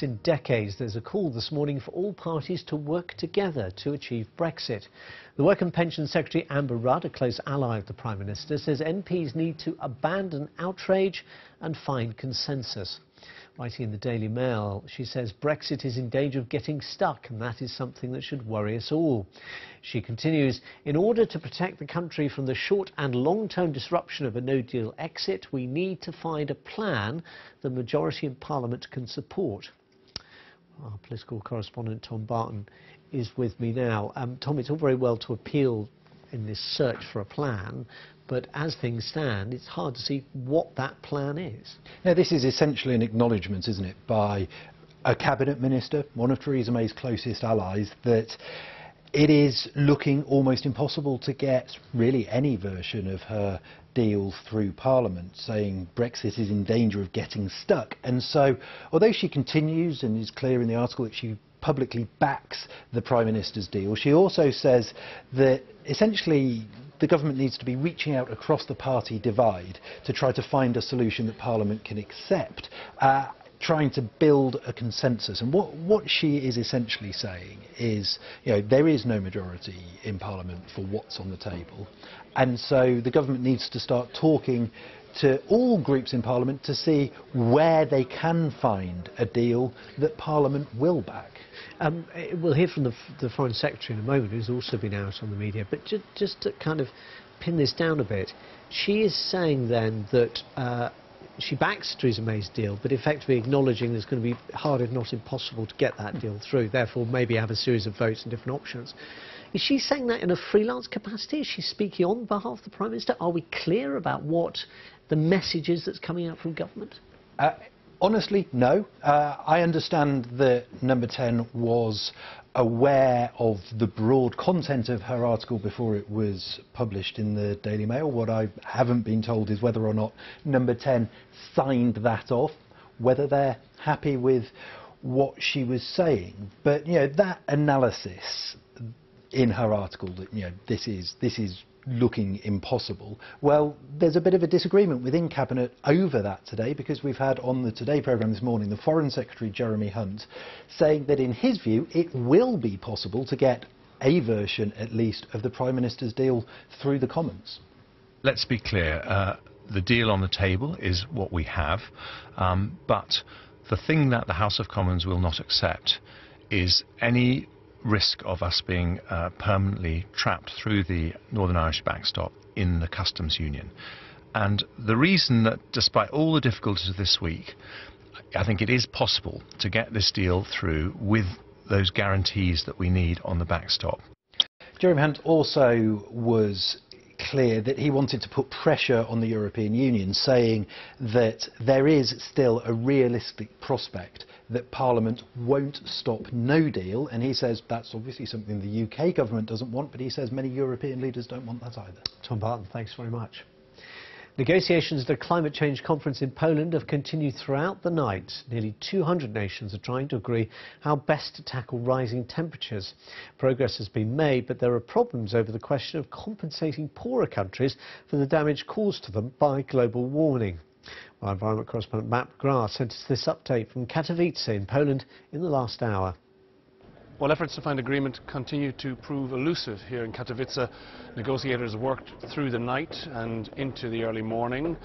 In decades, there's a call this morning for all parties to work together to achieve Brexit. The Work and Pensions Secretary Amber Rudd, a close ally of the Prime Minister, says MPs need to abandon outrage and find consensus. Writing in the Daily Mail, she says Brexit is in danger of getting stuck, and that is something that should worry us all. She continues, in order to protect the country from the short and long-term disruption of a no-deal exit, we need to find a plan the majority in Parliament can support. Our political correspondent Tom Barton is with me now. Tom, it's all very well to appeal in this search for a plan, but as things stand, it's hard to see what that plan is. Now, this is essentially an acknowledgement, isn't it, by a cabinet minister, one of Theresa May's closest allies, that it is looking almost impossible to get really any version of her deal through Parliament, saying Brexit is in danger of getting stuck. And so, although she continues and is clear in the article that she publicly backs the Prime Minister's deal, she also says that essentially the government needs to be reaching out across the party divide to try to find a solution that Parliament can accept, trying to build a consensus. And what she is essentially saying is, there is no majority in Parliament for what's on the table, and so the government needs to start talking to all groups in Parliament to see where they can find a deal that Parliament will back. We'll hear from the Foreign Secretary in a moment, who's also been out on the media, but just to kind of pin this down a bit, she is saying then that she backs Theresa May's deal, but effectively acknowledging there's going to be hard, if not impossible, to get that deal through, therefore maybe have a series of votes and different options. Is she saying that in a freelance capacity? Is she speaking on behalf of the Prime Minister? Are we clear about what the message is that's coming out from government? Honestly, no. I understand that Number 10 was aware of the broad content of her article before it was published in the Daily Mail. What I haven't been told is whether or not Number 10 signed that off, whether they're happy with what she was saying. But, that analysis in her article that, this is looking impossible. Well, there's a bit of a disagreement within Cabinet over that today, because we've had on the Today programme this morning the Foreign Secretary Jeremy Hunt saying that in his view it will be possible to get a version at least of the Prime Minister's deal through the Commons. Let's be clear, the deal on the table is what we have, but the thing that the House of Commons will not accept is any risk of us being permanently trapped through the Northern Irish backstop in the customs union. And the reason that, despite all the difficulties of this week, I think it is possible to get this deal through with those guarantees that we need on the backstop. Jeremy Hunt also was clear that he wanted to put pressure on the European Union, saying that there is still a realistic prospect that Parliament won't stop no deal, and he says that's obviously something the UK government doesn't want, but he says many European leaders don't want that either. Tom Barton, thanks very much. Negotiations at a climate change conference in Poland have continued throughout the night. Nearly 200 nations are trying to agree how best to tackle rising temperatures. Progress has been made, but there are problems over the question of compensating poorer countries for the damage caused to them by global warming. Our environment correspondent Matt McGrath sent us this update from Katowice in Poland in the last hour. Well, efforts to find agreement continue to prove elusive here in Katowice. Negotiators worked through the night and into the early morning.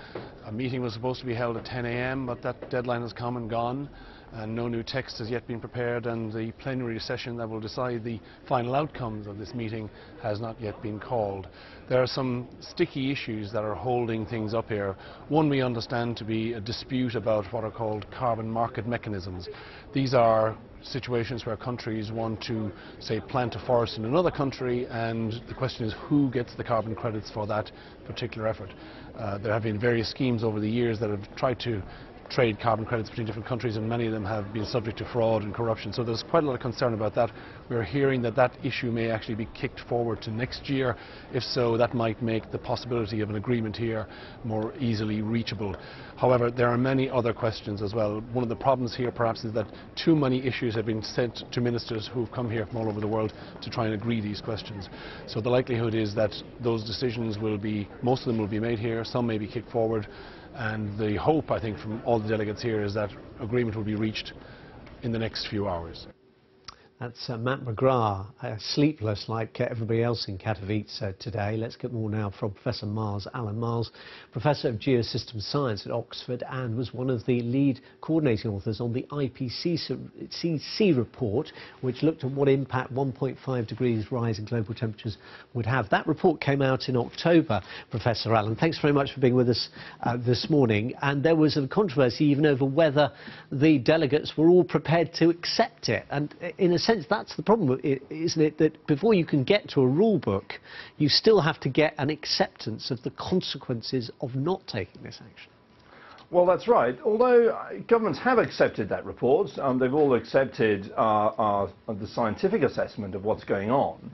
A meeting was supposed to be held at 10 a.m, but that deadline has come and gone, and no new text has yet been prepared, and the plenary session that will decide the final outcomes of this meeting has not yet been called. There are some sticky issues that are holding things up here. One we understand to be a dispute about what are called carbon market mechanisms. These are situations where countries want to, say, plant a forest in another country, and the question is who gets the carbon credits for that particular effort. There have been various schemes over the years that have tried to trade carbon credits between different countries, and many of them have been subject to fraud and corruption. So there's quite a lot of concern about that. We're hearing that that issue may actually be kicked forward to next year. If so, that might make the possibility of an agreement here more easily reachable. However, there are many other questions as well. One of the problems here perhaps is that too many issues have been sent to ministers who've come here from all over the world to try and agree these questions. So the likelihood is that those decisions will be, most of them will be made here, some may be kicked forward, and the hope, I think, from all the delegates here is that agreement will be reached in the next few hours. That's Matt McGrath, sleepless like everybody else in Katowice today. Let's get more now from Professor Miles Allen. Miles, Professor of Geosystem Science at Oxford and was one of the lead coordinating authors on the IPCC report, which looked at what impact 1.5 degrees rise in global temperatures would have. That report came out in October, Professor Allen. Thanks very much for being with us this morning. And there was a controversy even over whether the delegates were all prepared to accept it. And in a sense, that's the problem, isn't it, that before you can get to a rule book, you still have to get an acceptance of the consequences of not taking this action. Well, that's right. Although governments have accepted that report, they've all accepted the scientific assessment of what's going on.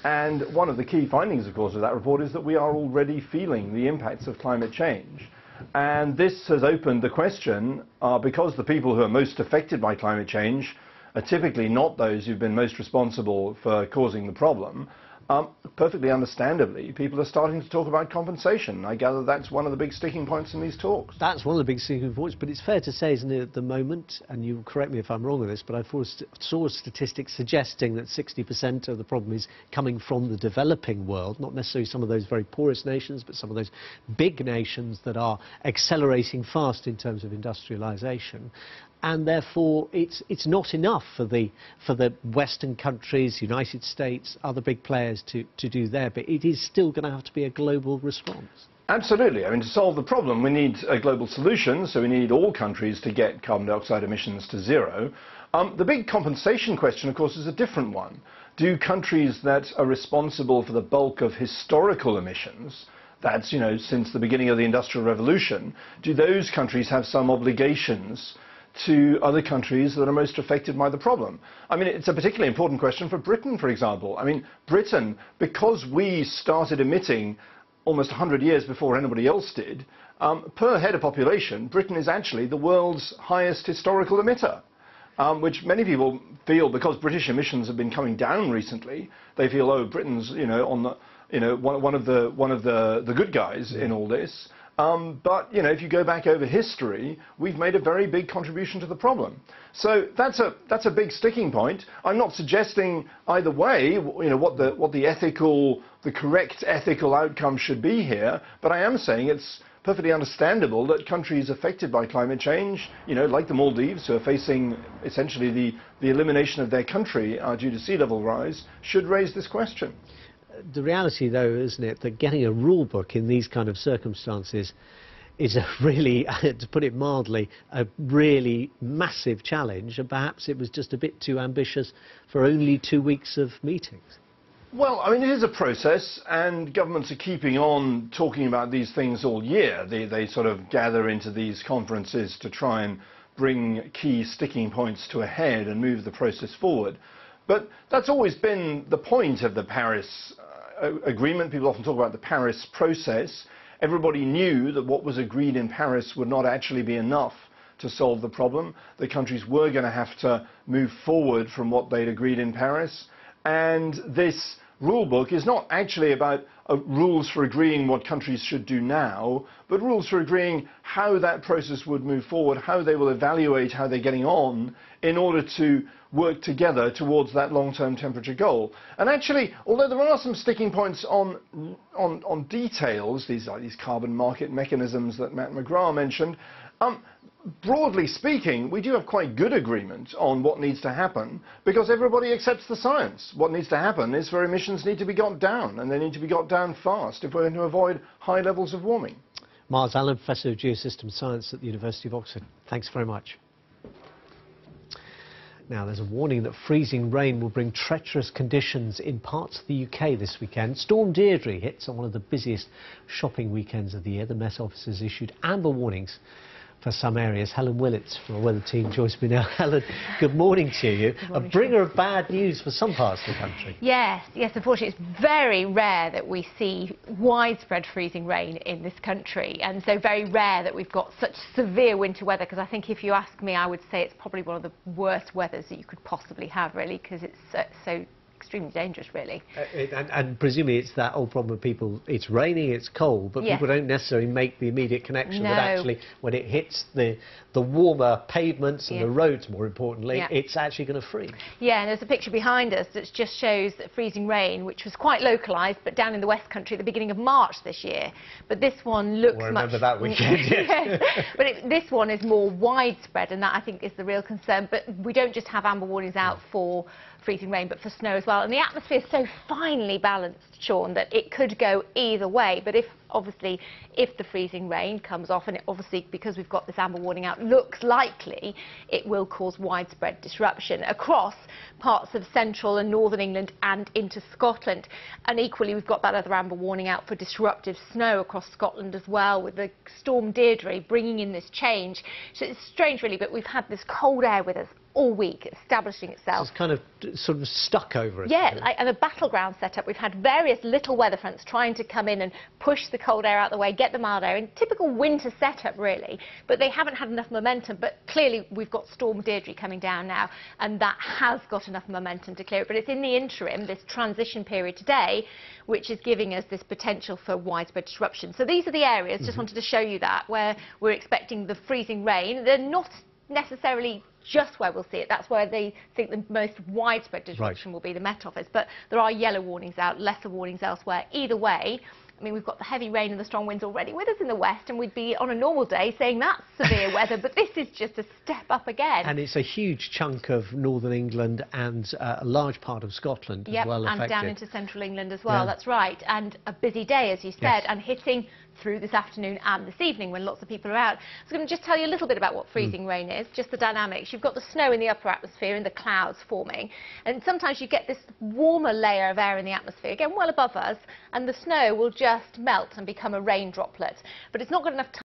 And one of the key findings, of course, of that report is that we are already feeling the impacts of climate change. And this has opened the question, because the people who are most affected by climate change are typically not those who've been most responsible for causing the problem. Perfectly understandably, people are starting to talk about compensation. I gather that's one of the big sticking points in these talks. That's one of the big sticking points, but it's fair to say, isn't it, at the moment, and you correct me if I'm wrong on this, but I saw statistics suggesting that 60% of the problem is coming from the developing world, not necessarily some of those very poorest nations, but some of those big nations that are accelerating fast in terms of industrialization. And therefore, it's not enough for the Western countries, United States, other big players to do their bit. It is still going to have to be a global response. Absolutely. I mean, to solve the problem, we need a global solution, so we need all countries to get carbon dioxide emissions to zero. The big compensation question, of course, is a different one. Do countries that are responsible for the bulk of historical emissions, that's, you know, since the beginning of the Industrial Revolution, do those countries have some obligations to other countries that are most affected by the problem? I mean, it's a particularly important question for Britain, for example. I mean, Britain, because we started emitting almost 100 years before anybody else did, per head of population, Britain is actually the world's highest historical emitter, which many people feel, because British emissions have been coming down recently, they feel, oh, Britain's, you know, on the, you know, one of the good guys in all this. But, you know, if you go back over history, we've made a very big contribution to the problem. So that's a big sticking point. I'm not suggesting either way, you know, what the correct ethical outcome should be here, but I am saying it's perfectly understandable that countries affected by climate change, you know, like the Maldives, who are facing essentially the elimination of their country due to sea level rise, should raise this question. The reality, though, isn't it, that getting a rule book in these kind of circumstances is a really, to put it mildly, a really massive challenge, and perhaps it was just a bit too ambitious for only 2 weeks of meetings. Well, I mean, it is a process, and governments are keeping on talking about these things all year. They sort of gather into these conferences to try and bring key sticking points to a head and move the process forward. But that's always been the point of the Paris agreement. People often talk about the Paris process. Everybody knew that what was agreed in Paris would not actually be enough to solve the problem. The countries were going to have to move forward from what they'd agreed in Paris. And this rule book is not actually about rules for agreeing what countries should do now, but rules for agreeing how that process would move forward, how they will evaluate how they're getting on in order to work together towards that long-term temperature goal. And actually, although there are some sticking points on details, these carbon market mechanisms that Matt McGrath mentioned, broadly speaking, we do have quite good agreement on what needs to happen because everybody accepts the science. What needs to happen is for emissions need to be got down, and they need to be got down fast if we're going to avoid high levels of warming. Miles Allen, Professor of Geosystem Science at the University of Oxford. Thanks very much. Now, there's a warning that freezing rain will bring treacherous conditions in parts of the UK this weekend. Storm Deirdre hits on one of the busiest shopping weekends of the year. The Met Office has issued amber warnings for some areas. Helen Willits from our weather team joins me now. Helen, good morning to you. A bringer of bad news for some parts of the country. Yes, unfortunately it's very rare that we see widespread freezing rain in this country, and so very rare that we've got such severe winter weather, because I think if you ask me, I would say it's probably one of the worst weathers that you could possibly have, really, because it's so extremely dangerous, really. And presumably it's that old problem of people, it's raining, it's cold, but Yes. people don't necessarily make the immediate connection No. that actually when it hits the warmer pavements and Yeah. the roads, more importantly, Yeah. it's actually going to freeze. Yeah, and there's a picture behind us that just shows that freezing rain, which was quite localised, but down in the West Country at the beginning of March this year. But this one looks I remember much... that weekend, yes. Yes. But this one is more widespread, and that I think is the real concern. But we don't just have amber warnings out for freezing rain, but for snow as well. And the atmosphere is so finely balanced, Sean, that it could go either way. But if the freezing rain comes off, and it obviously, because we've got this amber warning out, looks likely, it will cause widespread disruption across parts of central and northern England and into Scotland. And equally, we've got that other amber warning out for disruptive snow across Scotland as well, with the storm Deirdre bringing in this change. So it's strange, really, but we've had this cold air with us all week, establishing itself. It's kind of sort of stuck over us. Yeah, and a battleground set up. We've had various little weather fronts trying to come in and push the cold air out the way, get the mild air in. Typical winter setup, really. But they haven't had enough momentum. But clearly, we've got Storm Deirdre coming down now, and that has got enough momentum to clear it. But it's in the interim, this transition period today, which is giving us this potential for widespread disruption. So these are the areas, just wanted to show you that, where we're expecting the freezing rain. They're not necessarily just where we'll see it. That's where they think the most widespread disruption will be, the Met Office. But there are yellow warnings out, lesser warnings elsewhere. Either way, I mean, we've got the heavy rain and the strong winds already with us in the west, and we'd be on a normal day saying that's severe weather, but this is just a step up again. And it's a huge chunk of northern England and a large part of Scotland as well affected. And down into central England as well, Yeah. that's right. And a busy day, as you said, Yes. and hitting through this afternoon and this evening when lots of people are out. So I'm going to just tell you a little bit about what freezing rain is, just the dynamics. You've got the snow in the upper atmosphere and the clouds forming, and sometimes you get this warmer layer of air in the atmosphere, again well above us, and the snow will just melt and become a rain droplet. But it's not got enough time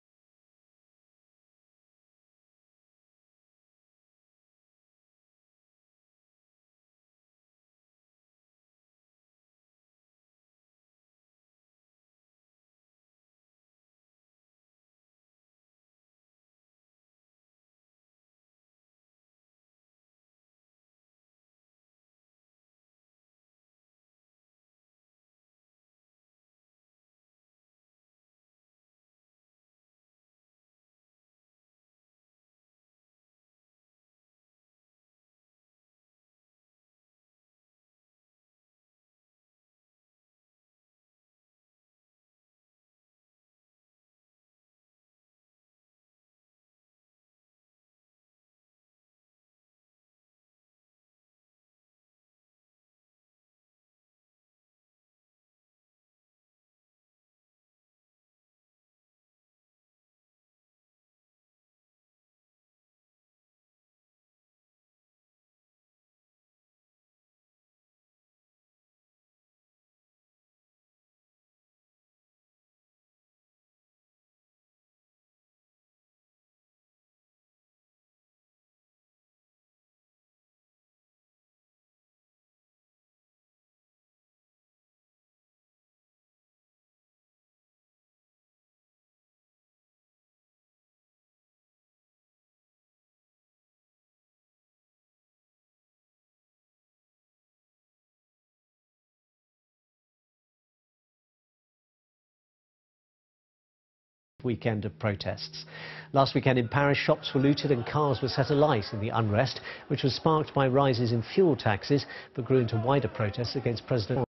weekend of protests. Last weekend in Paris, shops were looted and cars were set alight in the unrest, which was sparked by rises in fuel taxes, but grew into wider protests against President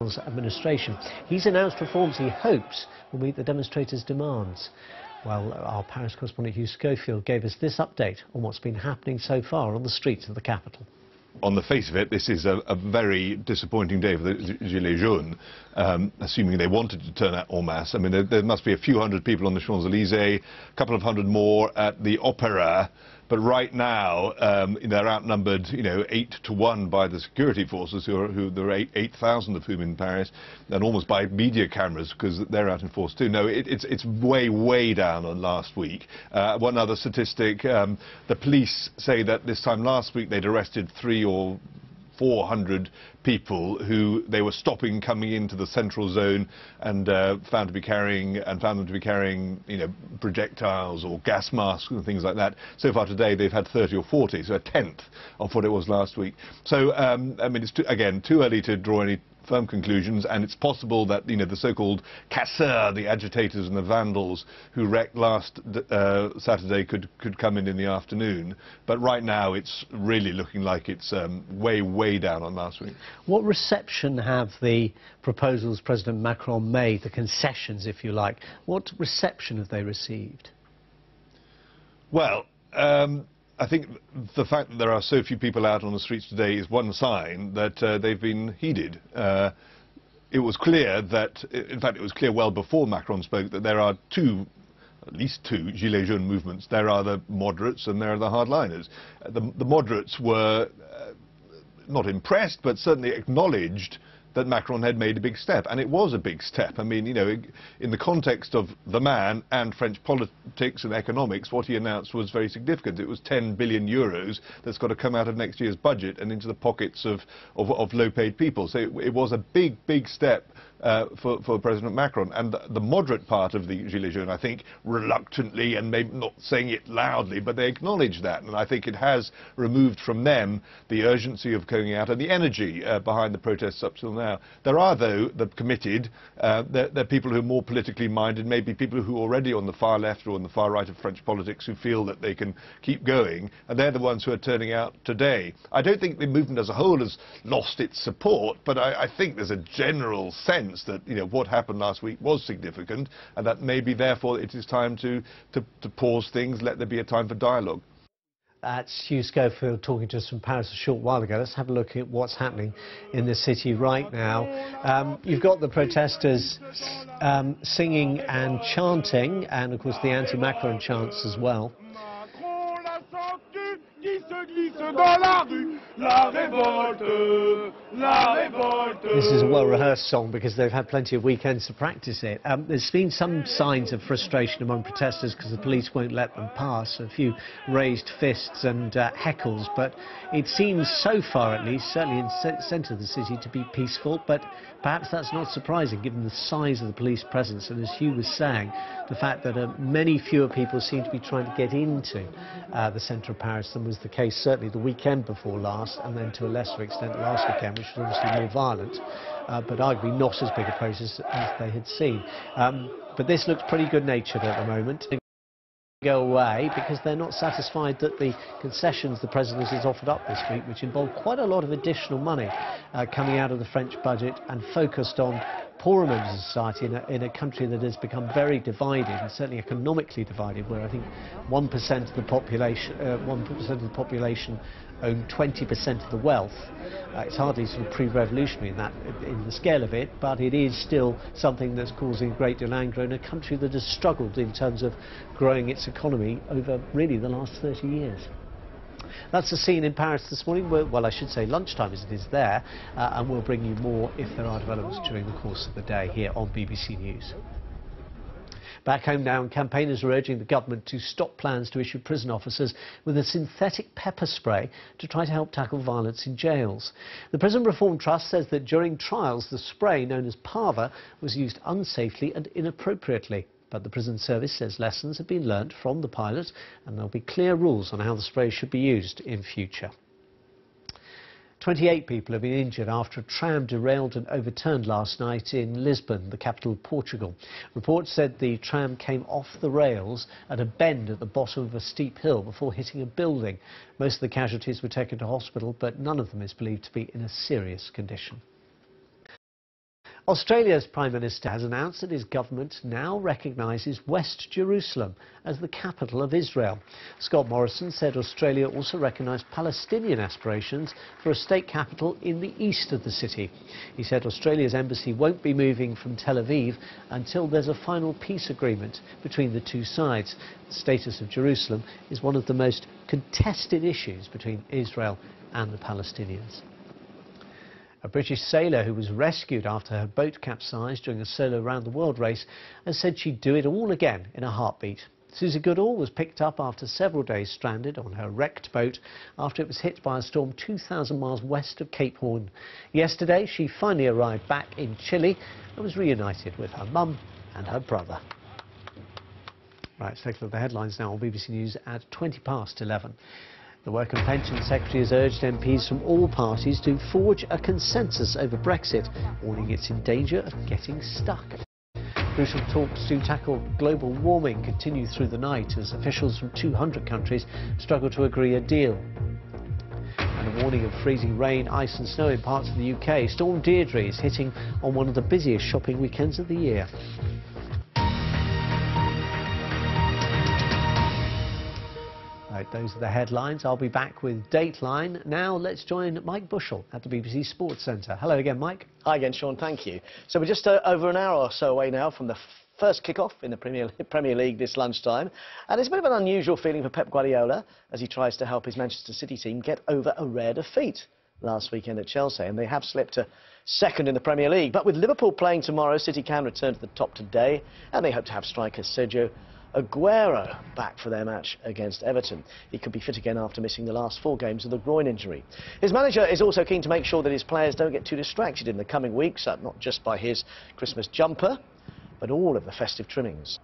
Macron's administration. He's announced reforms he hopes will meet the demonstrators' demands. Well, our Paris correspondent Hugh Schofield gave us this update on what's been happening so far on the streets of the capital. On the face of it, this is a very disappointing day for the Gilets jaunes, assuming they wanted to turn out en masse. I mean, there must be a few hundred people on the Champs-Élysées, a couple of hundred more at the Opera, but right now they're outnumbered, 8 to 1 by the security forces, who there are 8,000 of whom in Paris, and almost by media cameras because they're out in force too. No, it's way down on last week. One other statistic: the police say that this time last week they'd arrested 3 or 400 people who they were stopping coming into the central zone and found them to be carrying, you know, projectiles or gas masks and things like that. So far today they've had 30 or 40, so a tenth of what it was last week. So I mean, it's again too early to draw any firm conclusions, and it's possible that, you know, the so-called casseurs, the agitators and the vandals who wrecked last Saturday could come in the afternoon. But right now it's really looking like it's way down on last week. What reception have the proposals President Macron made, the concessions, if you like, what reception have they received? Well, I think the fact that there are so few people out on the streets today is one sign that they've been heeded. It was clear that, in fact, it was clear well before Macron spoke that there are at least two Gilets jaunes movements. There are the moderates and there are the hardliners. The moderates were not impressed, but certainly acknowledged that Macron had made a big step, and it was a big step. I mean, you know, in the context of the man and French politics and economics, what he announced was very significant. It was 10 billion euros that's got to come out of next year's budget and into the pockets of low-paid people. So it was a big step for President Macron. And the moderate part of the Gilets jaunes, I think, reluctantly, and maybe not saying it loudly, but they acknowledge that. And I think it has removed from them the urgency of going out and the energy behind the protests up till now. There are, though, the committed, there are people who are more politically minded, maybe people who are already on the far left or on the far right of French politics who feel that they can keep going, and they're the ones who are turning out today. I don't think the movement as a whole has lost its support, but I think there's a general sense that, you know, what happened last week was significant, and that maybe therefore it is time to pause things, let there be a time for dialogue. That's Hugh Schofield talking to us from Paris a short while ago. Let's have a look at what's happening in the city right now. You've got the protesters singing and chanting, and of course the anti-Macron chants as well. This is a well-rehearsed song because they've had plenty of weekends to practice it. There's been some signs of frustration among protesters because the police won't let them pass, a few raised fists and heckles, but it seems so far at least, certainly in the centre of the city, to be peaceful, but perhaps that's not surprising given the size of the police presence, and as Hugh was saying, the fact that many fewer people seem to be trying to get into the centre of Paris than was the case certainly the weekend before last, and then to a lesser extent last weekend, which was obviously more violent, but arguably not as big a process as they had seen. But this looks pretty good-natured at the moment. Go away because they're not satisfied that the concessions the President has offered up this week, which involve quite a lot of additional money coming out of the French budget and focused on poorer members of society in a country that has become very divided, and certainly economically divided, where I think 1% of the population own 20% of the wealth. It's hardly sort of pre-revolutionary in the scale of it, but it is still something that's causing a great deal of anger in a country that has struggled in terms of growing its economy over really the last 30 years. That's the scene in Paris this morning. Well, I should say lunchtime as it is there, and we'll bring you more if there are developments during the course of the day here on BBC News. Back home now, and campaigners are urging the government to stop plans to issue prison officers with a synthetic pepper spray to try to help tackle violence in jails. The Prison Reform Trust says that during trials, the spray, known as Pava, was used unsafely and inappropriately. But the prison service says lessons have been learnt from the pilot, and there'll be clear rules on how the spray should be used in future. 28 people have been injured after a tram derailed and overturned last night in Lisbon, the capital of Portugal. Reports said the tram came off the rails at a bend at the bottom of a steep hill before hitting a building. Most of the casualties were taken to hospital, but none of them is believed to be in a serious condition. Australia's Prime Minister has announced that his government now recognises West Jerusalem as the capital of Israel. Scott Morrison said Australia also recognised Palestinian aspirations for a state capital in the east of the city. He said Australia's embassy won't be moving from Tel Aviv until there's a final peace agreement between the two sides. The status of Jerusalem is one of the most contested issues between Israel and the Palestinians. A British sailor who was rescued after her boat capsized during a solo round-the-world race has said she'd do it all again in a heartbeat. Susie Goodall was picked up after several days stranded on her wrecked boat after it was hit by a storm 2,000 miles west of Cape Horn. Yesterday, she finally arrived back in Chile and was reunited with her mum and her brother. Right, let's take a look at the headlines now on BBC News at 11:20. The Work and Pension Secretary has urged MPs from all parties to forge a consensus over Brexit, warning it's in danger of getting stuck. Crucial talks to tackle global warming continue through the night as officials from 200 countries struggle to agree a deal. And a warning of freezing rain, ice and snow in parts of the UK. Storm Deirdre is hitting on one of the busiest shopping weekends of the year. Right, those are the headlines. I'll be back with Dateline. Now let's join Mike Bushell at the BBC Sports Centre. Hello again, Mike. Hi again, Sean. Thank you. So we're just over an hour or so away now from the first kick-off in the Premier League this lunchtime. And it's a bit of an unusual feeling for Pep Guardiola as he tries to help his Manchester City team get over a rare defeat last weekend at Chelsea. And they have slipped to second in the Premier League. But with Liverpool playing tomorrow, City can return to the top today. And they hope to have striker Sergio Aguero back for their match against Everton. He could be fit again after missing the last 4 games with a groin injury. His manager is also keen to make sure that his players don't get too distracted in the coming weeks, not just by his Christmas jumper, but all of the festive trimmings.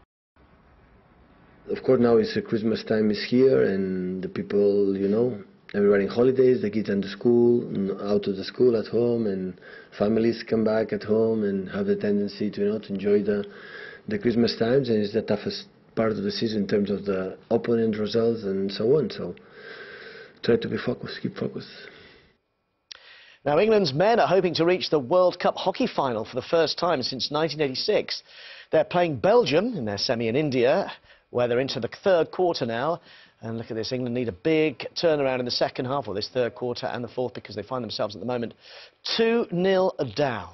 Of course, now it's Christmas time is here, and the people, you know, everybody on holidays, the kids in the school, out of the school at home, and families come back at home and have the tendency to, you know, to enjoy the Christmas times, and it's the toughest part of the season in terms of the opponent results and so on. So try to be focused, keep focused. Now England's men are hoping to reach the World Cup hockey final for the first time since 1986. They're playing Belgium in their semi in India, where they're into the third quarter now. And look at this, England need a big turnaround in the second half, or this third quarter and the fourth, because they find themselves at the moment 2-0 down.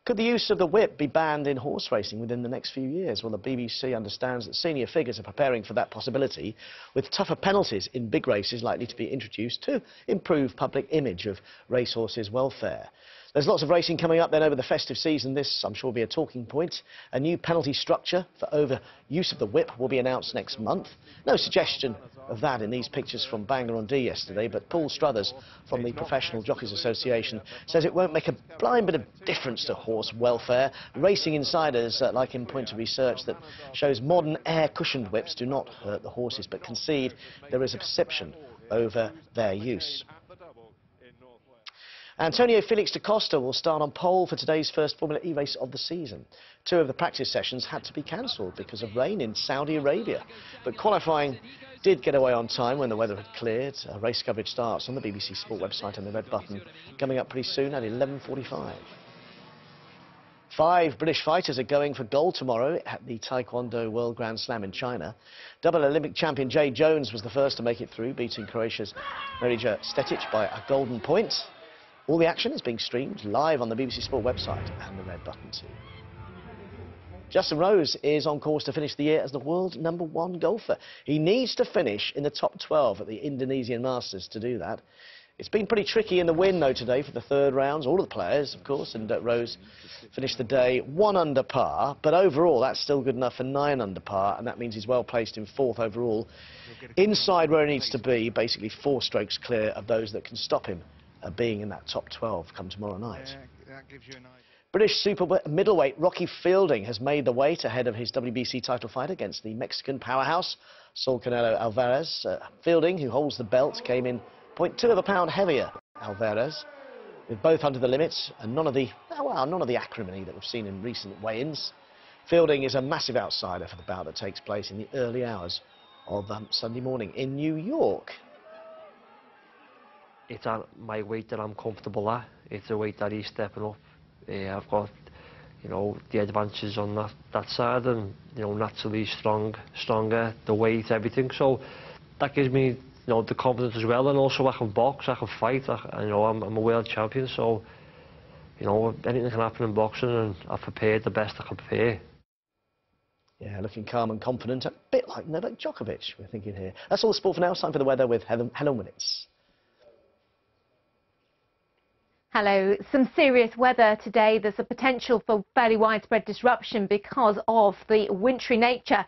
Could the use of the whip be banned in horse racing within the next few years? Well, the BBC understands that senior figures are preparing for that possibility, with tougher penalties in big races likely to be introduced to improve public image of racehorses' welfare. There's lots of racing coming up then over the festive season. This, I'm sure, will be a talking point. A new penalty structure for overuse of the whip will be announced next month. No suggestion of that in these pictures from Bangor-on-Dee yesterday, but Paul Struthers from the Professional Jockeys Association says it won't make a blind bit of difference to horse welfare. Racing insiders like him point to research that shows modern air-cushioned whips do not hurt the horses, but concede there is a perception over their use. Antonio Felix da Costa will start on pole for today's first Formula E race of the season. 2 of the practice sessions had to be cancelled because of rain in Saudi Arabia. But qualifying did get away on time when the weather had cleared. Race coverage starts on the BBC Sport website and the red button coming up pretty soon at 11:45. 5 British fighters are going for gold tomorrow at the Taekwondo World Grand Slam in China. Double Olympic champion Jay Jones was the first to make it through, beating Croatia's Merija Stetic by a golden point. All the action is being streamed live on the BBC Sport website and the red button too. Justin Rose is on course to finish the year as the world #1 golfer. He needs to finish in the top 12 at the Indonesian Masters to do that. It's been pretty tricky in the wind, though, today for the third rounds. All of the players, of course, and Rose finished the day 1 under par. But overall, that's still good enough for 9 under par, and that means he's well placed in 4th overall. Inside where he needs to be, basically 4 strokes clear of those that can stop him being in that top 12 come tomorrow night. British super middleweight Rocky Fielding has made the weight ahead of his WBC title fight against the Mexican powerhouse Saul Canelo Alvarez. Fielding, who holds the belt, came in 0.2 of a pound heavier Alvarez, with both under the limits and none of the acrimony that we've seen in recent weigh-ins. Fielding is a massive outsider for the bout that takes place in the early hours of Sunday morning in New York. It's at my weight that I'm comfortable at. It's a weight that he's stepping up. I've got, you know, the advantages on that side, and you know, naturally stronger, the weight, everything. So that gives me, you know, the confidence as well, and also I can box, I can fight. You know, I'm a world champion, so you know, anything can happen in boxing, and I've prepared the best I can prepare. Yeah, looking calm and confident, a bit like Novak Djokovic, we're thinking here. That's all the sport for now. It's time for the weather with Helen Winnitz. Hello. Some serious weather today. There's a potential for fairly widespread disruption because of the wintry nature.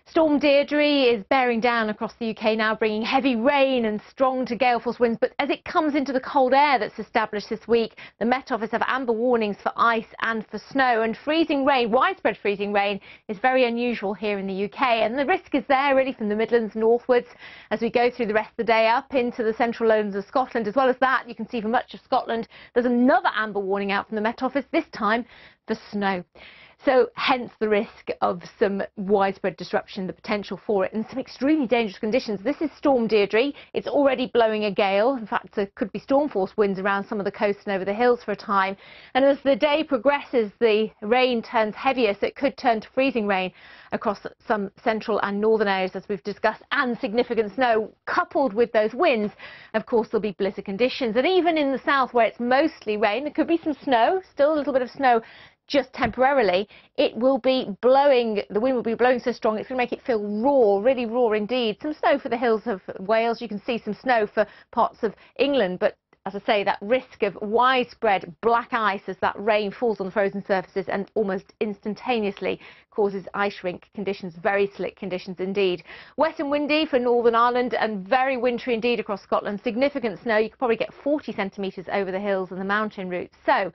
Storm Deirdre is bearing down across the UK now, bringing heavy rain and strong to gale force winds. But as it comes into the cold air that's established this week, the Met Office have amber warnings for ice and for snow. And freezing rain, widespread freezing rain, is very unusual here in the UK. And the risk is there really from the Midlands northwards as we go through the rest of the day up into the central lowlands of Scotland. As well as that, you can see for much of Scotland, there's another amber warning out from the Met Office, this time for snow. So hence the risk of some widespread disruption, the potential for it, and some extremely dangerous conditions. This is Storm Deirdre. It's already blowing a gale. In fact, there could be storm force winds around some of the coast and over the hills for a time. And as the day progresses, the rain turns heavier, so it could turn to freezing rain across some central and northern areas, as we've discussed, and significant snow. Coupled with those winds, of course, there'll be blizzard conditions. And even in the south, where it's mostly rain, there could be some snow, still a little bit of snow, just temporarily. It will be blowing, the wind will be blowing so strong it's going to make it feel raw, really raw indeed. Some snow for the hills of Wales. You can see some snow for parts of England, but as I say, that risk of widespread black ice as that rain falls on frozen surfaces and almost instantaneously causes ice rink conditions, very slick conditions indeed. Wet and windy for Northern Ireland and very wintry indeed across Scotland. Significant snow. You could probably get 40 centimetres over the hills and the mountain routes. So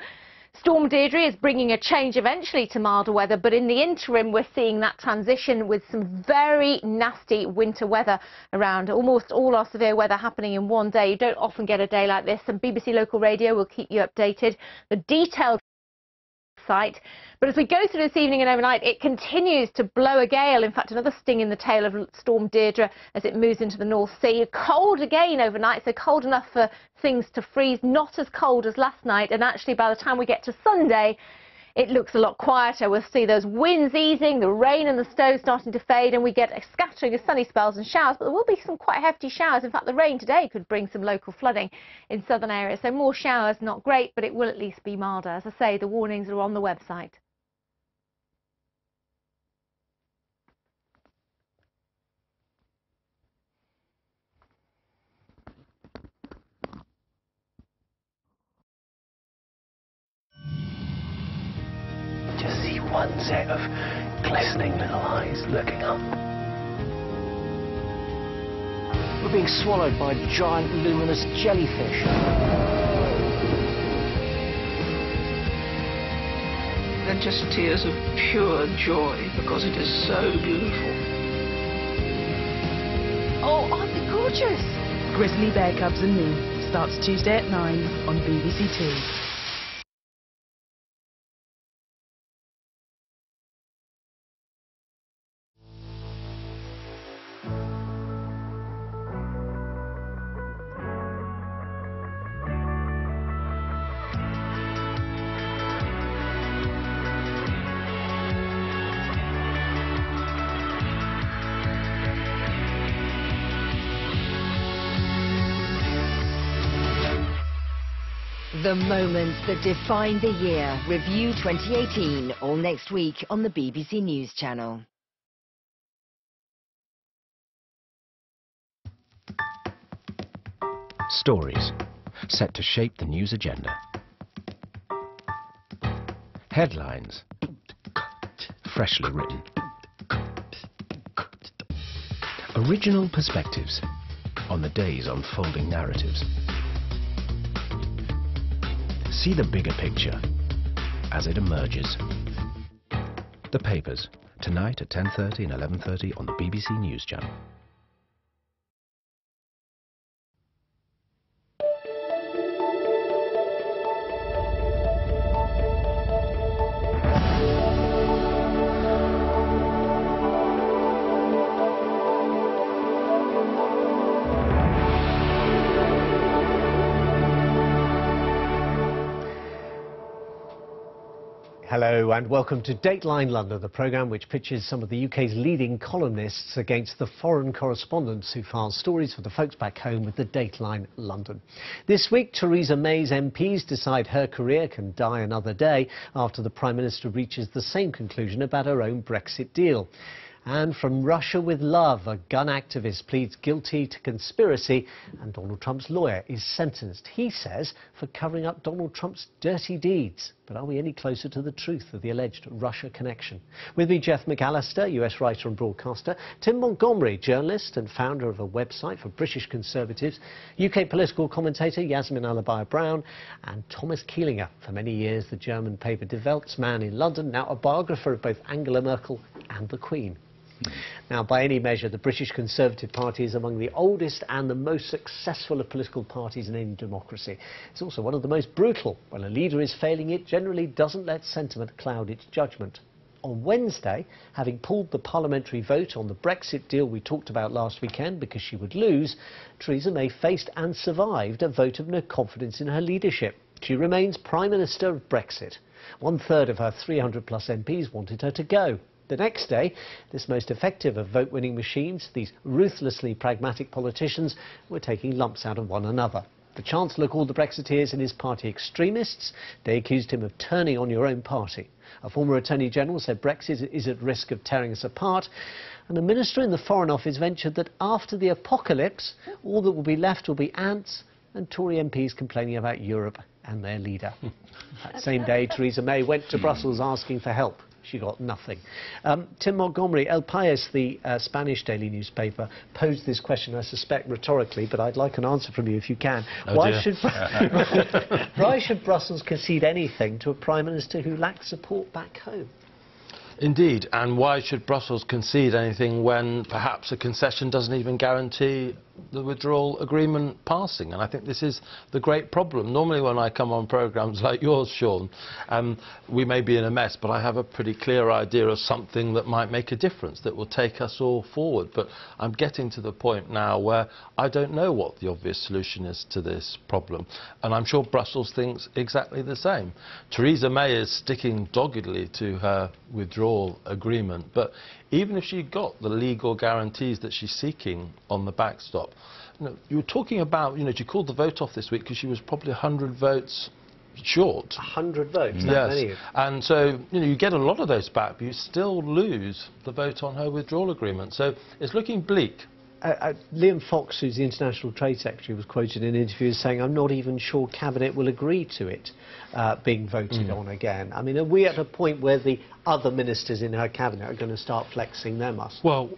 Storm Deirdre is bringing a change eventually to milder weather, but in the interim we're seeing that transition with some very nasty winter weather around. Almost all our severe weather happening in one day. You don't often get a day like this, and BBC Local Radio will keep you updated. The detailed site. But as we go through this evening and overnight, it continues to blow a gale. In fact, another sting in the tail of Storm Deirdre as it moves into the North Sea. Cold again overnight, so cold enough for things to freeze, not as cold as last night. And actually, by the time we get to Sunday, it looks a lot quieter. We'll see those winds easing, the rain and the snow starting to fade, and we get a scattering of sunny spells and showers, but there will be some quite hefty showers. In fact, the rain today could bring some local flooding in southern areas. So more showers, not great, but it will at least be milder. As I say, the warnings are on the website. One set of glistening little eyes looking up. We're being swallowed by giant luminous jellyfish. They're just tears of pure joy because it is so beautiful. Oh, aren't they gorgeous? Grizzly Bear Cubs and Me starts Tuesday at 9 on BBC Two. The moments that defined the year. Review 2018, all next week on the BBC News Channel. Stories set to shape the news agenda. Headlines freshly written. Original perspectives on the day's unfolding narratives. See the bigger picture as it emerges. The Papers, tonight at 10:30 and 11:30 on the BBC News Channel. Hello and welcome to Dateline London, the programme which pitches some of the UK's leading columnists against the foreign correspondents who file stories for the folks back home with the Dateline London. This week, Theresa May's MPs decide her career can die another day after the Prime Minister reaches the same conclusion about her own Brexit deal. And from Russia with love, a gun activist pleads guilty to conspiracy and Donald Trump's lawyer is sentenced, he says, for covering up Donald Trump's dirty deeds. But are we any closer to the truth of the alleged Russia connection? With me, Jeff McAllister, US writer and broadcaster, Tim Montgomery, journalist and founder of a website for British Conservatives, UK political commentator Yasmin Alibaya-Brown, and Thomas Kielinger, for many years the German paper Die Weltman in London, now a biographer of both Angela Merkel and the Queen. Now, by any measure, the British Conservative Party is among the oldest and the most successful of political parties in any democracy. It's also one of the most brutal. When a leader is failing, it generally doesn't let sentiment cloud its judgment. On Wednesday, having pulled the parliamentary vote on the Brexit deal we talked about last weekend because she would lose, Theresa May faced and survived a vote of no confidence in her leadership. She remains Prime Minister of Brexit. 1/3 of her 300-plus MPs wanted her to go. The next day, this most effective of vote-winning machines, these ruthlessly pragmatic politicians, were taking lumps out of one another. The Chancellor called the Brexiteers and his party extremists. They accused him of turning on your own party. A former Attorney General said Brexit is at risk of tearing us apart. And a minister in the Foreign Office ventured that after the apocalypse, all that will be left will be ants and Tory MPs complaining about Europe and their leader. That same day, Theresa May went to Brussels asking for help. She got nothing. Tim Montgomery, El País, the Spanish daily newspaper, posed this question, I suspect rhetorically, but I'd like an answer from you if you can. Oh, why should Brussels concede anything to a Prime Minister who lacks support back home? Indeed, and why should Brussels concede anything when perhaps a concession doesn't even guarantee the withdrawal agreement passing? And I think this is the great problem. Normally when I come on programmes like yours, Sean, we may be in a mess, but I have a pretty clear idea of something that might make a difference, that will take us all forward. But I'm getting to the point now where I don't know what the obvious solution is to this problem. And I'm sure Brussels thinks exactly the same. Theresa May is sticking doggedly to her withdrawal agreement, but even if she got the legal guarantees that she's seeking on the backstop, you were talking about, she called the vote off this week because she was probably 100 votes short. 100 votes? Yes. Many. And so, you get a lot of those back, but you still lose the vote on her withdrawal agreement. So it's looking bleak. Liam Fox, who's the International Trade Secretary, was quoted in an interview as saying, I'm not even sure Cabinet will agree to it being voted on again. I mean, are we at a point where the other ministers in her Cabinet are going to start flexing their muscle? Well,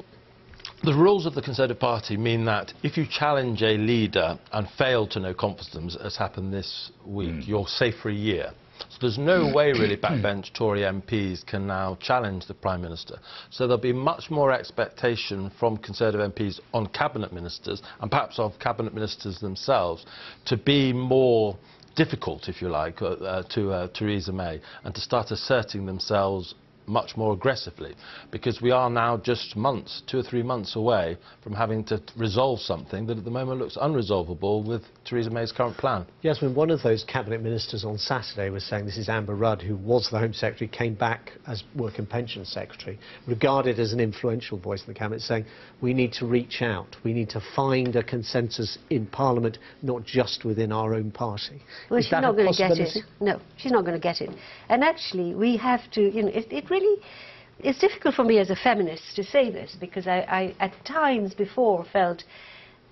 the rules of the Conservative Party mean that if you challenge a leader and fail to know confidence, as happened this week, you're safe for a year. So there's no way really backbench Tory MPs can now challenge the Prime Minister. So there'll be much more expectation from Conservative MPs on Cabinet Ministers, and perhaps of Cabinet Ministers themselves, to be more difficult, if you like, to Theresa May, and to start asserting themselves much more aggressively, because we are now just 2 or 3 months away from having to resolve something that at the moment looks unresolvable with Theresa May's current plan. Yes, when one of those cabinet ministers on Saturday was saying, this is Amber Rudd, who was the Home Secretary, came back as Work and Pensions Secretary, regarded as an influential voice in the cabinet, saying we need to reach out, we need to find a consensus in Parliament, not just within our own party. Well, she's not going to get it. No, she's not going to get it. And actually, we have to, it's difficult for me as a feminist to say this, because I at times before felt,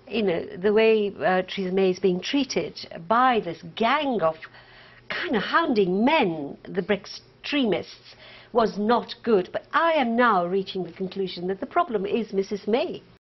the way Theresa May is being treated by this gang of kind of hounding men, the Brextremists, was not good. But I am now reaching the conclusion that the problem is Mrs May.